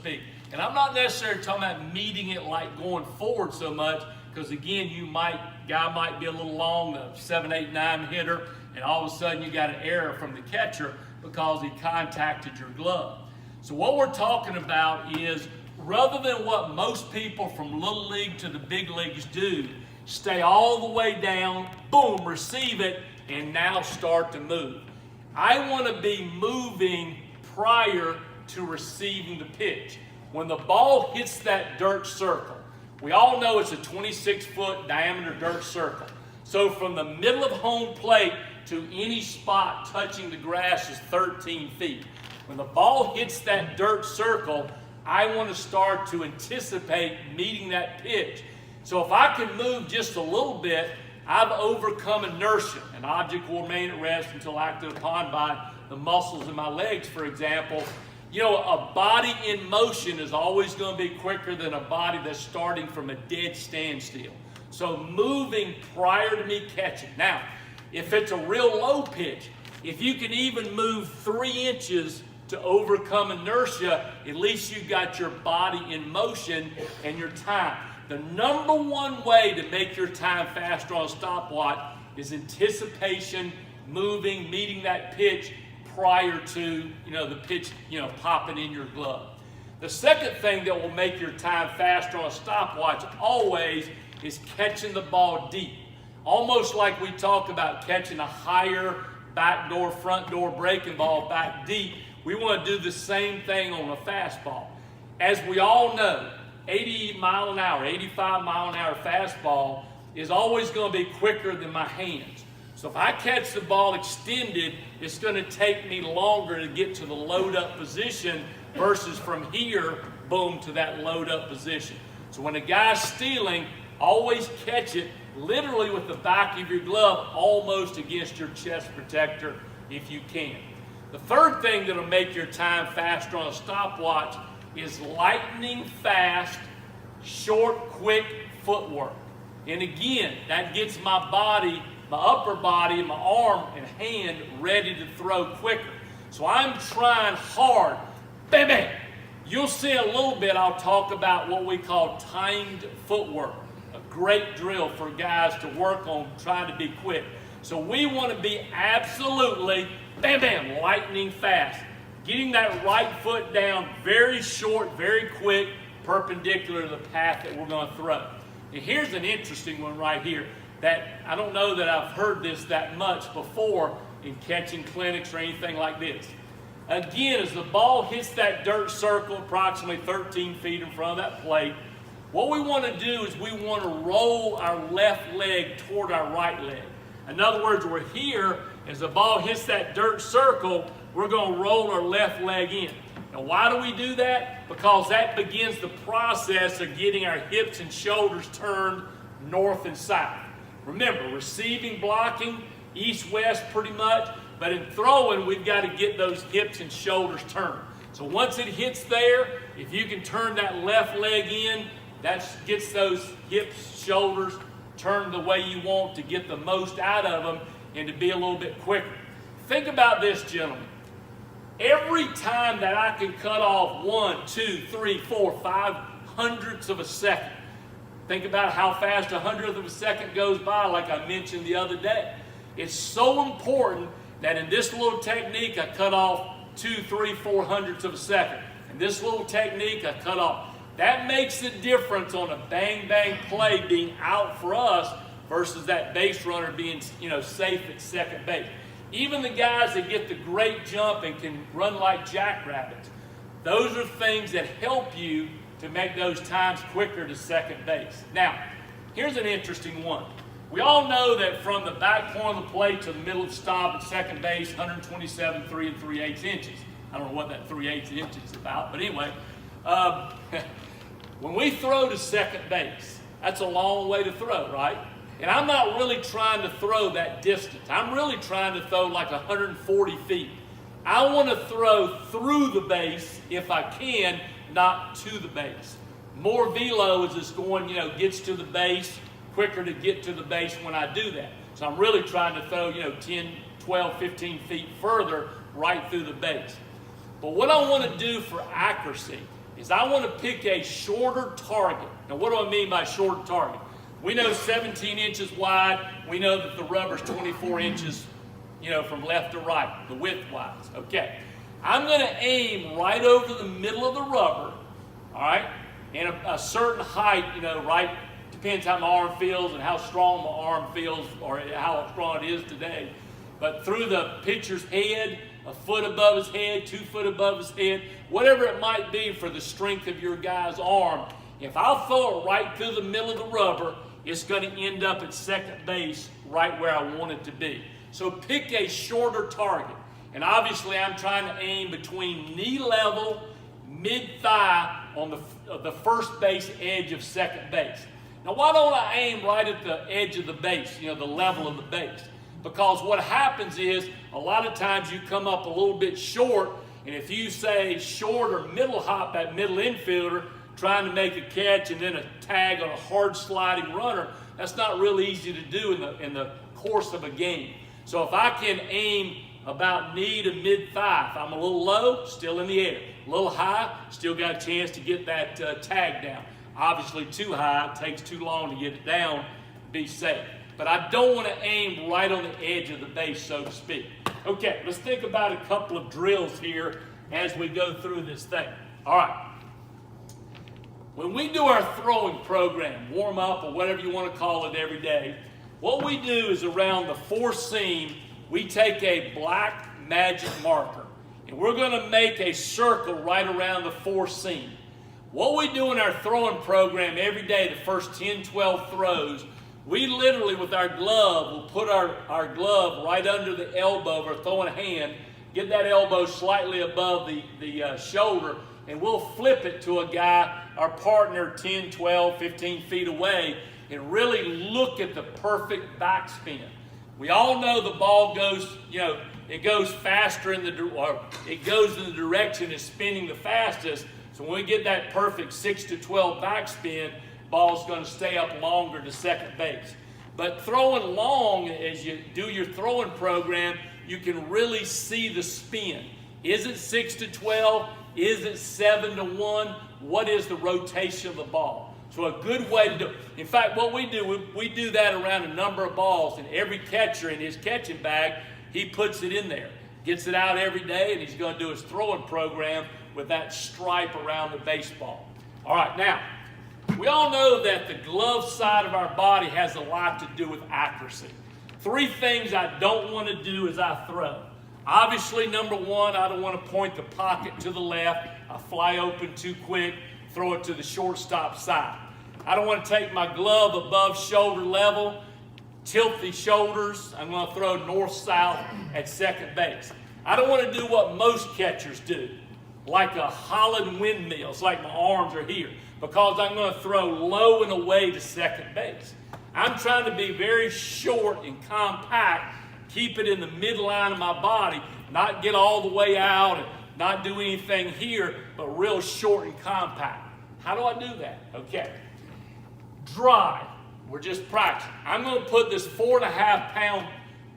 speak. And I'm not necessarily talking about meeting it like going forward so much, because again, guy might be a little long, a 7, 8, 9 hitter, and all of a sudden you got an error from the catcher because he contacted your glove. So what we're talking about is, rather than what most people from little league to the big leagues do, stay all the way down, boom, receive it, and now start to move. I want to be moving prior to receiving the pitch. When the ball hits that dirt circle, we all know it's a 26-foot diameter dirt circle. So from the middle of home plate to any spot touching the grass is 13 feet. When the ball hits that dirt circle, I want to start to anticipate meeting that pitch. So if I can move just a little bit, I've overcome inertia. An object will remain at rest until acted upon by the muscles in my legs, for example. You know, a body in motion is always going to be quicker than a body that's starting from a dead standstill. So moving prior to me catching. Now, if it's a real low pitch, if you can even move 3 inches to overcome inertia, at least you got your body in motion and your time. The number one way to make your time faster on a stopwatch is anticipation, moving, meeting that pitch prior to the pitch popping in your glove. The second thing that will make your time faster on a stopwatch always is catching the ball deep. Almost like we talk about catching a higher back door, front door breaking ball back deep. We want to do the same thing on a fastball. As we all know, 80 mile an hour, 85 mile an hour fastball is always going to be quicker than my hands. So if I catch the ball extended, it's going to take me longer to get to the load up position versus from here, boom, to that load up position. So when a guy's stealing, always catch it literally with the back of your glove almost against your chest protector if you can. The third thing that'll make your time faster on a stopwatch is lightning fast, short, quick footwork. And again, that gets my body, my upper body, and my arm and hand ready to throw quicker. So I'm trying hard. Bam, bam. You'll see a little bit, I'll talk about what we call timed footwork. A great drill for guys to work on trying to be quick. So we want to be absolutely, bam, bam, lightning fast. Getting that right foot down very short, very quick, perpendicular to the path that we're going to throw. And here's an interesting one right here that I don't know that I've heard this that much before in catching clinics or anything like this. Again, as the ball hits that dirt circle approximately 13 feet in front of that plate, what we want to do is we want to roll our left leg toward our right leg. In other words, we're here, as the ball hits that dirt circle, we're going to roll our left leg in. Now, why do we do that? Because that begins the process of getting our hips and shoulders turned north and south. Remember, receiving, blocking, east-west pretty much, but in throwing, we've got to get those hips and shoulders turned. So once it hits there, if you can turn that left leg in, that gets those hips, shoulders turned the way you want to get the most out of them and to be a little bit quicker. Think about this, gentlemen. Every time that I can cut off 1, 2, 3, 4, 5 hundredths of a second, think about how fast a hundredth of a second goes by, like I mentioned the other day. It's so important that in this little technique, I cut off 2, 3, 4 hundredths of a second. In this little technique, I cut off. That makes the difference on a bang-bang play being out for us versus that base runner being, safe at second base. Even the guys that get the great jump and can run like jackrabbits, those are things that help you to make those times quicker to second base. Now, here's an interesting one. We all know that from the back corner of the plate to the middle of the stop at second base, 127, 3 3/8 inches. I don't know what that 3/8 inches is about, but anyway, when we throw to second base, that's a long way to throw, right? And I'm not really trying to throw that distance. I'm really trying to throw like 140 feet. I want to throw through the base if I can, not to the base. More velo as it's going, gets to the base, quicker to get to the base when I do that. So I'm really trying to throw, 10, 12, 15 feet further right through the base. But what I want to do for accuracy is I want to pick a shorter target. Now, what do I mean by shorter target? We know 17 inches wide. We know that the rubber's 24 inches, from left to right, the width-wise. Okay. I'm going to aim right over the middle of the rubber, all right, and a certain height, right, depends how my arm feels and how strong my arm feels or how strong it is today. But through the pitcher's head, a foot above his head, 2 foot above his head, whatever it might be for the strength of your guy's arm, if I'll throw it right through the middle of the rubber, it's going to end up at second base right where I want it to be. So pick a shorter target. And obviously I'm trying to aim between knee level, mid-thigh on the first base edge of second base. Now why don't I aim right at the edge of the base, the level of the base? Because what happens is a lot of times you come up a little bit short, and if you say short or middle hop that middle infielder trying to make a catch and then a tag on a hard sliding runner, that's not really easy to do in the course of a game. So if I can aim about knee to mid-thigh, if I'm a little low, still in the air. A little high, still got a chance to get that tag down. Obviously too high, it takes too long to get it down, be safe. But I don't want to aim right on the edge of the base, so to speak. Okay, let's think about a couple of drills here as we go through this thing. All right. When we do our throwing program, warm up or whatever you want to call it every day, what we do is around the fourth seam, we take a black magic marker and we're going to make a circle right around the fourth seam. What we do in our throwing program every day, the first 10, 12 throws, we literally with our glove will put our glove right under the elbow of our throwing hand, get that elbow slightly above the shoulder, and we'll flip it to a guy, our partner 10, 12, 15 feet away, and really look at the perfect backspin. We all know the ball goes, it goes faster it goes in the direction it's spinning the fastest. So when we get that perfect 6 to 12 backspin, ball's going to stay up longer to second base. But throwing long, as you do your throwing program, you can really see the spin. Is it 6 to 12? Is it 7 to 1? What is the rotation of the ball? So a good way to do it. In fact, what we do that around a number of balls, and every catcher in his catching bag, he puts it in there. Gets it out every day, and he's going to do his throwing program with that stripe around the baseball. All right, now, we all know that the glove side of our body has a lot to do with accuracy. 3 things I don't want to do as I throw. Obviously, number 1, I don't want to point the pocket to the left. I fly open too quick, throw it to the shortstop side. I don't want to take my glove above shoulder level, tilt the shoulders. I'm going to throw north-south at second base. I don't want to do what most catchers do, like a Holland windmill. It's like my arms are here, because I'm going to throw low and away to second base. I'm trying to be very short and compact, keep it in the midline of my body, not get all the way out and not do anything here, but real short and compact. How do I do that? Okay. Drive. We're just practicing. I'm going to put this 4.5-pound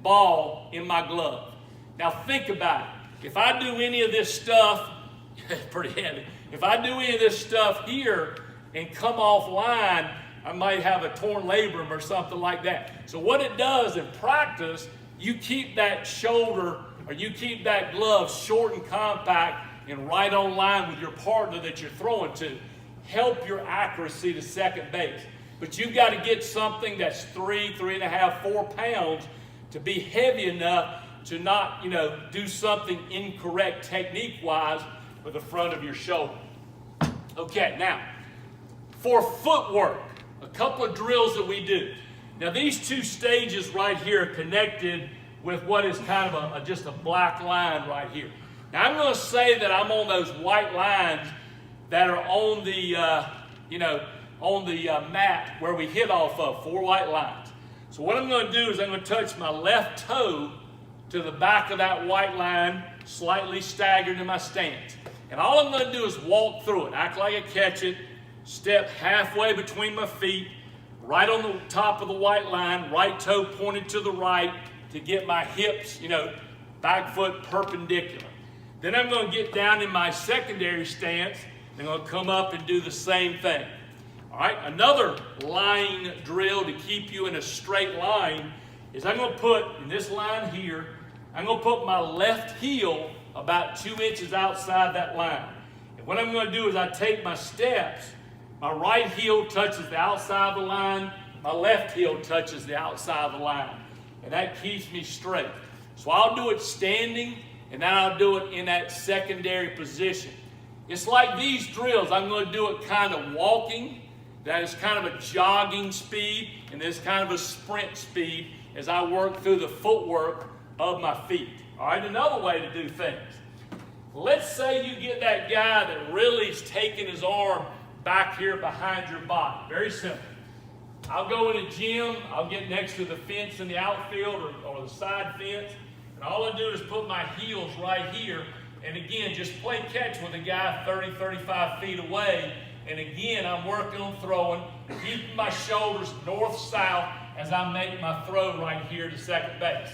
ball in my glove. Now think about it. If I do any of this stuff, it's pretty heavy. If I do any of this stuff here and come off line, I might have a torn labrum or something like that. So what it does in practice, you keep that shoulder or you keep that glove short and compact and right on line with your partner that you're throwing to. Help your accuracy to second base. But you've got to get something that's 3, 3.5, 4 pounds to be heavy enough to not, do something incorrect technique-wise with the front of your shoulder. Okay, now, for footwork, a couple of drills that we do. Now, these 2 stages right here are connected with what is kind of just a black line right here. Now, I'm going to say that I'm on those white lines that are on the, mat where we hit off of, 4 white lines. So what I'm going to do is I'm going to touch my left toe to the back of that white line, slightly staggered in my stance. And all I'm going to do is walk through it, act like I catch it, step halfway between my feet, right on the top of the white line, right toe pointed to the right to get my hips, back foot perpendicular. Then I'm going to get down in my secondary stance, I'm going to come up and do the same thing. All right, another line drill to keep you in a straight line is I'm going to put, in this line here, I'm going to put my left heel about 2 inches outside that line. And what I'm going to do is I take my steps, my right heel touches the outside of the line, my left heel touches the outside of the line. And that keeps me straight. So I'll do it standing, and then I'll do it in that secondary position. It's like these drills. I'm going to do it kind of walking. That is kind of a jogging speed, and this kind of a sprint speed as I work through the footwork of my feet. All right, another way to do things. Let's say you get that guy that really is taking his arm back here behind your body. Very simple. I'll go in the gym, I'll get next to the fence in the outfield or the side fence, and all I do is put my heels right here, and again, just play catch with a guy 30, 35 feet away, and again, I'm working on throwing, keeping my shoulders north-south as I make my throw right here to second base.